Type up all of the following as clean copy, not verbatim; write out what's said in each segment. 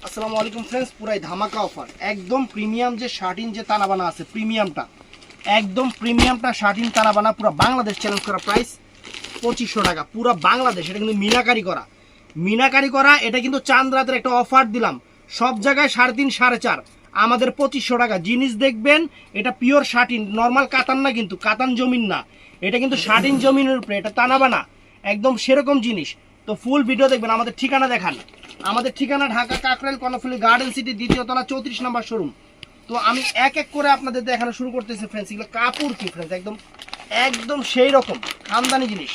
আসসালামু আলাইকুম ফ্রেন্ডস, পুরাই ধামাকা অফার। একদম প্রিমিয়াম যে শার্টিন যে তানাবানা আছে, প্রিমিয়ামটা একদম প্রিমিয়ামটা শার্টিন তানাবানা পুরো বাংলাদেশ চ্যালেঞ্জ করা প্রাইস 2500 টাকা। পুরো বাংলাদেশ। এটা কিন্তু মিনাকারি করা এটা কিন্তু চাঁদ রাতের একটা অফার দিলাম। সব জায়গায় 3.5 4.5, আমাদের 2500 টাকা। জিনিস দেখবেন এটা পিওর শার্টিন, নর্মাল কাতান না, কিন্তু কাতান জমিন না, এটা কিন্তু শার্টিন জমিনের উপরে, এটা তানাবানা একদম সেরকম জিনিস। তো ফুল ভিডিও দেখবেন। আমাদের ঠিকানা দেখান। আমাদের ঠিকানা ঢাকা কাকরাইল কর্ণফুলী গার্ডেন সিটি, দ্বিতীয় তলা, 34 নম্বর শোরুম। তো আমি এক এক করে আপনাদের দেখানো শুরু করতেছি ফ্রেন্ডস। এগুলো কাপড় কি ফ্রেন্ডস, একদম একদম সেই রকম খানদানি জিনিস।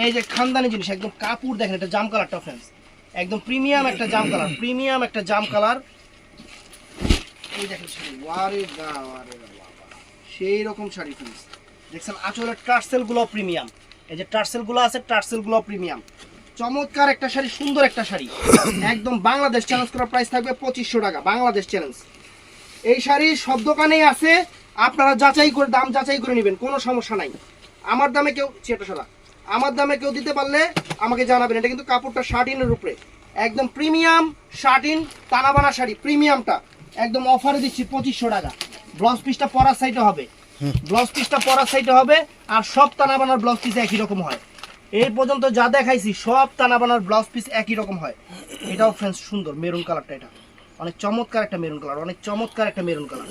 এই যে খানদানি জিনিস, একদম কাপড় দেখেন। এটা জাম কালারটা ফ্রেন্ডস, একদম প্রিমিয়াম একটা জাম কালার, প্রিমিয়াম একটা জাম কালার। এই দেখেন শাড়ি, ওয়ারে গা ওয়ারে বাবা, সেই রকম শাড়ি ফ্রেন্ডস। দেখছেন আঁচলের টার্সেল গুলো প্রিমিয়াম। এই যে টার্সেল গুলো আছে, টার্সেল গুলো প্রিমিয়াম। চমৎকার একটা শাড়ি, সুন্দর একটা শাড়ি। একদম বাংলাদেশ চ্যালেঞ্জ করা প্রাইস থাকবে 2500 টাকা, বাংলাদেশ চ্যালেঞ্জ। এই শাড়ি সব দোকানেই আছে, আপনারা যাচাই করে দাম যাচাই করে নেবেন, কোনো সমস্যা নাই। আমার দামে কেউ আমার দামে কেউ দিতে পারলে আমাকে জানাবেন। এটা কিন্তু কাপড়টা শার্টিনের উপরে, একদম প্রিমিয়াম শার্টিন তানাবানা শাড়ি, প্রিমিয়ামটা একদম অফারে দিচ্ছি 2500 টাকা। ব্লাউজ পিসটা পরার সাইডে হবে, ব্লাউজ পিসটা পরার সাইডে হবে। আর সব তানাবানার ব্লাউজ পিস একই রকম হয়। এই পর্যন্ত যা দেখাইছি সব তানাবানার ব্লাউজ পিস একই রকম হয়। এটাও ফ্রেন্ডস সুন্দর মেরুন কালারটা, এটা অনেক চমৎকার একটা মেরুন কালার, অনেক চমৎকার একটা মেরুন কালার,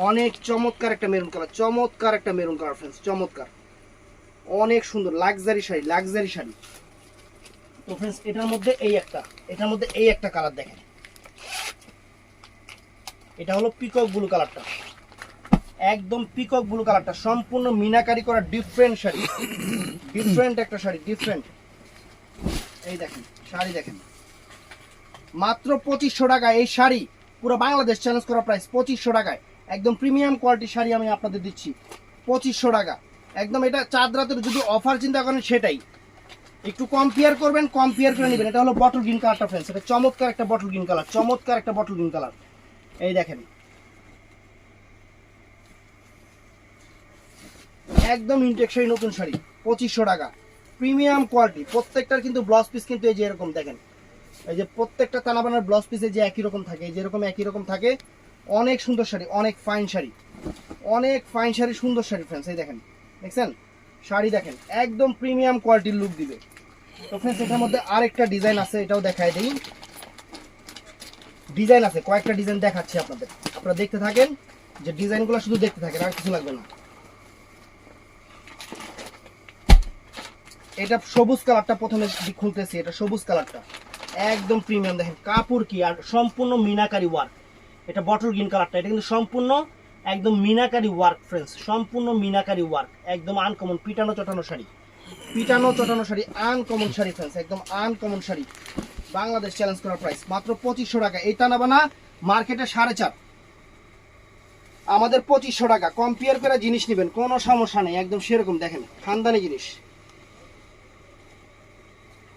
অনেক চমৎকার একটা মেরুন কালার, চমৎকার একটা মেরুন কালার ফ্রেন্ডস, চমৎকার, অনেক সুন্দর লাক্সারি শাড়ি, লাক্সারি শাড়ি। তো ফ্রেন্ডস এটার মধ্যে এই একটা কালার দেখেন। এটা হলো পিকক ব্লু কালারটা, একদম পিকক ব্লু কালারটা, সম্পূর্ণ মিনাকারি করা ডিফারেন্ট শাড়ি, ডিফারেন্ট একটা শাড়ি, ডিফারেন্ট। এই দেখেন শাড়ি দেখেন, মাত্র 2500 টাকা এই শাড়ি। পুরো বাংলাদেশ চ্যালেঞ্জ করা প্রাইস 2500 টাকায়। একদম প্রিমিয়াম কোয়ালিটির শাড়ি আমি আপনাদের দিচ্ছি 2500 টাকা। একদম এটা চাঁদ রাতের যদি অফার চিন্তা করেন সেটাই। একটু কম্পেয়ার করবেন, কম্পেয়ার করে নেবেন। এটা হলো বটল গ্রিন কালারটা ফ্রেন্ডস, এটা চমৎকার একটা বটল গ্রিন কালার, চমৎকার একটা বটল গ্রিন কালার। এই দেখেন একদম ইনটেক শাড়ি, নতুন শাড়ি 2500 টাকা, প্রিমিয়াম কোয়ালিটি। প্রত্যেকটার কিন্তু ব্লাউজ পিস কিন্তু এই যে এরকম দেখেন, এই যে প্রত্যেকটা তানাবানার ব্লাউজ পিসে যে একই রকম থাকে, এই যে এরকম একই রকম থাকে। অনেক সুন্দর শাড়ি, অনেক ফাইন শাড়ি, অনেক ফাইন শাড়ি, সুন্দর শাড়ি ফ্রেন্ডস। এই দেখেন, দেখছেন শাড়ি দেখেন, একদম প্রিমিয়াম কোয়ালিটির লুক দিবে। তো ফ্রেন্ডস এটার মধ্যে আরেকটা ডিজাইন আছে, এটাও দেখায় দিই। ডিজাইন আছে কয়েকটা ডিজাইন দেখাচ্ছি আপনাদের, আপনারা দেখতে থাকেন। যে ডিজাইনগুলো শুধু দেখতে থাকেন, আর কিছু লাগবে না। এটা সবুজ কালারটা প্রথমে খুলতেছি, এটা সবুজ কালারটা একদম প্রিমিয়াম। দেখেন কাপড় কি, আর সম্পূর্ণ মিনাকারি ওয়ার্ক। এটা বটল গ্রিন কালারটা, এটা কিন্তু সম্পূর্ণ একদম মিনাকারি ওয়ার্ক ফ্রেন্ডস, সম্পূর্ণ মিনাকারি ওয়ার্ক, একদম আনকমন পিটানো চটানো শাড়ি, পিটানো চটানো শাড়ি, আনকমন শাড়ি ফ্রেন্ডস, একদম আনকমন শাড়ি। বাংলাদেশ চ্যালেঞ্জ করার প্রাইস মাত্র 2500 টাকা। এই তানাবানা মার্কেটে 4.5, আমাদের 2500 টাকা। কম্পেয়ার করে জিনিস নেবেন, কোনো সমস্যা নেই, একদম সেরকম। দেখেন খানদানি জিনিস,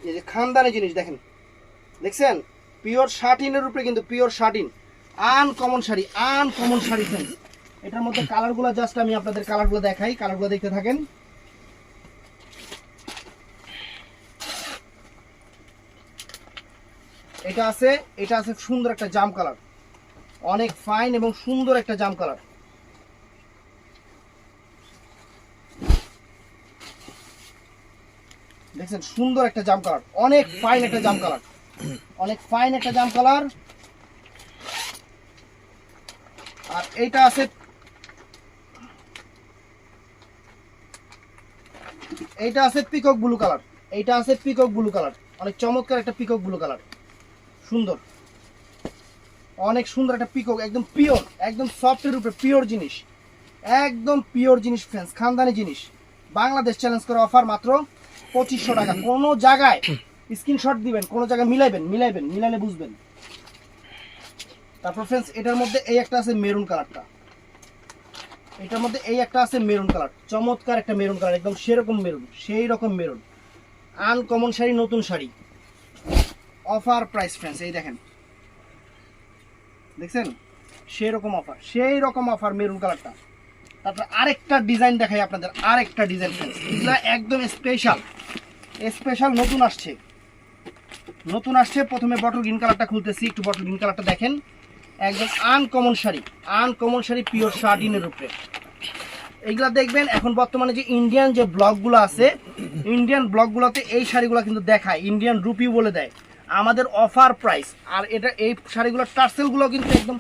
এই যে খানদানি জিনিস দেখেন, দেখছেন পিওর শার্টিনের উপরে, কিন্তু pure satin, uncommon sari, uncommon sari friends. এটার মধ্যে কালারগুলো জাস্ট আমি আপনাদের কালারগুলো দেখাই, কালারগুলো দেখতে থাকেন। এটা আছে সুন্দর একটা জাম কালার, অনেক ফাইন এবং সুন্দর একটা জাম কালার। দেখছেন সুন্দর একটা জাম কালার, অনেক ফাইন একটা জাম কালার, অনেক ফাইন একটা জাম কালার। আর এইটা আছে পিকক ব্লু কালার, এইটা আছে পিকক ব্লু কালার, অনেক চমৎকার একটা পিকক ব্লু কালার, সুন্দর, অনেক সুন্দর একটা পিকক, একদম পিওর, একদম সফটের উপরে পিওর জিনিস, একদম পিওর জিনিস ফ্রেন্ডস, খানদানি জিনিস। বাংলাদেশ চ্যালেঞ্জ করে অফার মাত্র 2500 টাকা। কোনো জায়গায় স্ক্রিনশট দিবেন, কোনো জায়গায় মিলাইলে বুঝবেন। তারপর ফ্রেন্ডস এটার মধ্যে এই একটা আছে মেরুন কালারটা, এটার মধ্যে এই একটা আছে মেরুন কালার, চমৎকার একটা মেরুন কালার, একদম সেরকম মেরুন, সেই রকম মেরুন, আনকমন শাড়ি, নতুন শাড়ি, অফার প্রাইস ফ্রেন্ডস। এই দেখেন, দেখছেন সেরকম অফার, সেই রকম অফার মেরুন কালারটা। তারপর আরেকটা ডিজাইন দেখাই আপনাদের, আরেকটা ডিজাইন ফ্রেন্ডস, এগুলা একদম স্পেশাল, স্পেশাল নতুন আসছে, নতুন আসছে, প্রথমে বটল গ্রিন কালারটা খুলতেছি, একটু বটল গ্রিন কালারটা দেখেন, একদম আনকমন শাড়ি পিওর শার্টিনের উপরে। এইগুলা দেখবেন এখন বর্তমানে যে ইন্ডিয়ান যে ব্লগগুলো আছে, ইন্ডিয়ান ব্লগগুলোতে এই শাড়িগুলো কিন্তু দেখায়, ইন্ডিয়ান রুপি বলে দেয়, আমাদের অফার প্রাইস। আর এটা এই শাড়িগুলোর টার্সেলগুলো কিন্তু একদম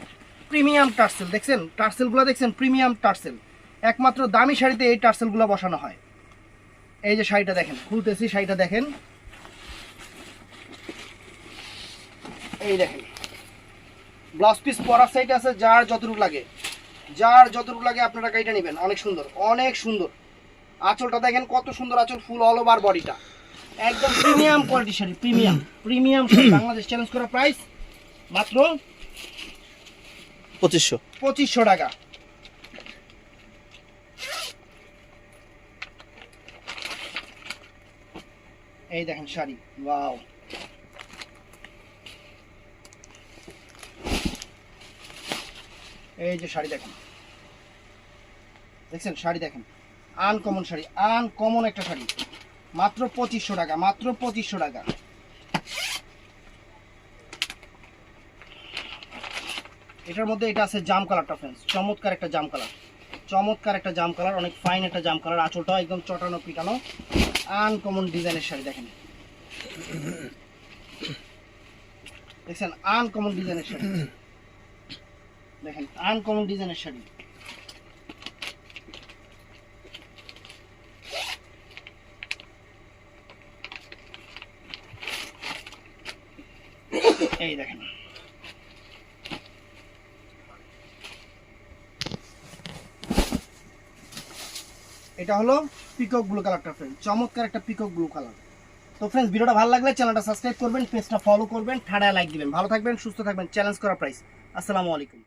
প্রিমিয়াম টার্সেল, দেখছেন টার্সেলগুলো দেখছেন, প্রিমিয়াম টার্সেল, একমাত্র দামি শাড়িতে এই টার্সেলগুলো বসানো হয়। এই যে শাড়িটা দেখেন, খুলতেছি, শাড়িটা দেখেন, এই দেখেন ব্লাউজ পিস পরার সাইড আছে, যার যতটুকু লাগে আপনারা গাড়িটা নেবেন। অনেক সুন্দর আঁচলটা দেখেন কত সুন্দর আঁচল, ফুল অল ওভার বডিটা, একদম premium quality sari, premium sari. Bangladesh challenge করা প্রাইস মাত্র 2500 টাকা। এই দেখেন শাড়ি, ওয়াও, এই যে শাড়ি দেখেন, দেখছেন শাড়ি দেখেন, আনকমন শাড়ি, আনকমন একটা শাড়ি, মাত্র 2500 টাকা, মাত্র 2500 টাকা। এটার মধ্যে এটা আছে জাম কালারটা ফ্রেন্ডস, চমৎকার একটা জাম কালার, অনেক ফাইন একটা জাম কালার, আঁচলটাও একদম চটানো পিটানো, আনকমন ডিজাইনের শাড়ি দেখেন, দেখছেন আনকমন ডিজাইনের শাড়ি, দেখেন আনকমন ডিজাইনের শাড়ি। এই দেখেন এটা হলো পিকক ব্লু কালারটা ফ্রেন্ড, চমৎকার একটা পিকক ব্লু কালার। তো ফ্রেন্ডস ভিডিওটা ভালো লাগলে চ্যানেলটা সাবস্ক্রাইব করবেন, পেজটা ফলো করবেন, ঠাড়ায় লাইক দিবেন। ভালো থাকবেন, সুস্থ থাকবেন, চ্যালেঞ্জ করা প্রাইস। আসসালামু আলাইকুম।